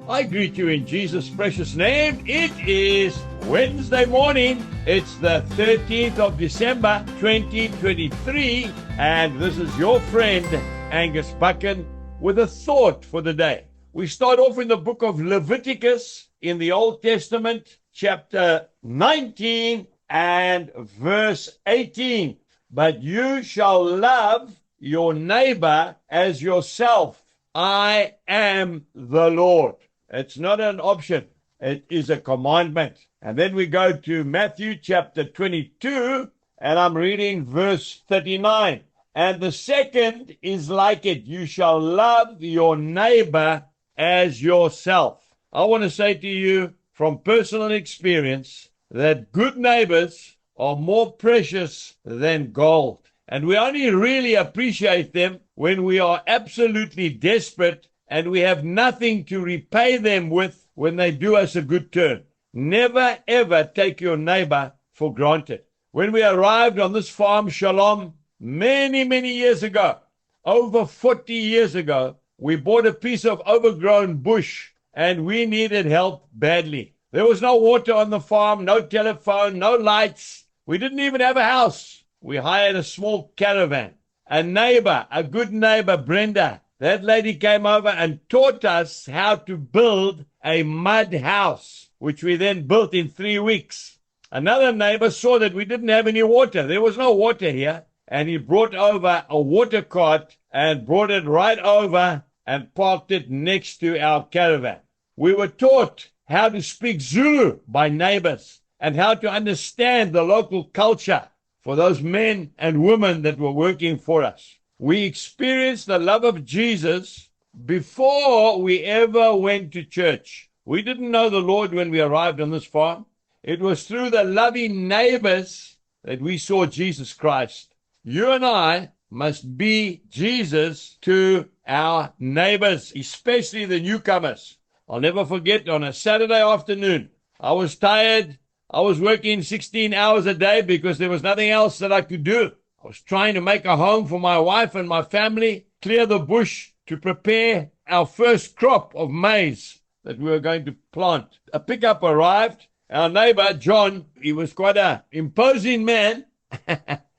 I greet you in Jesus' precious name. It is Wednesday morning. It's the 13th of December, 2023. And this is your friend, Angus Buchan, with a thought for the day. We start off in the book of Leviticus in the Old Testament, chapter 19 and verse 18. But you shall love your neighbor as yourself. I am the Lord. It's not an option. It is a commandment. And then we go to Matthew chapter 22, and I'm reading verse 39. And the second is like it. You shall love your neighbor as yourself. I want to say to you from personal experience that good neighbors are more precious than gold. And we only really appreciate them when we are absolutely desperate and we have nothing to repay them with when they do us a good turn. Never, ever take your neighbor for granted. When we arrived on this farm, Shalom, many, many years ago, over 40 years ago, we bought a piece of overgrown bush and we needed help badly. There was no water on the farm, no telephone, no lights. We didn't even have a house. We hired a small caravan. A neighbor, a good neighbor, Brenda, that lady came over and taught us how to build a mud house, which we then built in 3 weeks. Another neighbor saw that we didn't have any water. There was no water here. And he brought over a water cart and brought it right over and parked it next to our caravan. We were taught how to speak Zulu by neighbors and how to understand the local culture for those men and women that were working for us. We experienced the love of Jesus before we ever went to church. We didn't know the Lord when we arrived on this farm. It was through the loving neighbors that we saw Jesus Christ. You and I must be Jesus to our neighbors, especially the newcomers. I'll never forget, on a Saturday afternoon, I was tired. I was working 16 hours a day because there was nothing else that I could do. I was trying to make a home for my wife and my family, clear the bush to prepare our first crop of maize that we were going to plant. A pickup arrived. Our neighbor, John, he was quite an imposing man.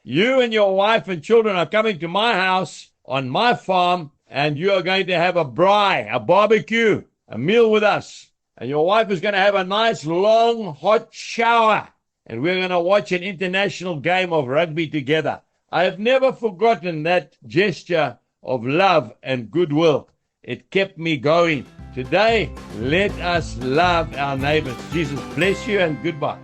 You and your wife and children are coming to my house on my farm, and you are going to have a braai, a barbecue, a meal with us. And your wife is going to have a nice, long, hot shower. And we're going to watch an international game of rugby together. I have never forgotten that gesture of love and goodwill. It kept me going. Today, let us love our neighbors. Jesus bless you and goodbye.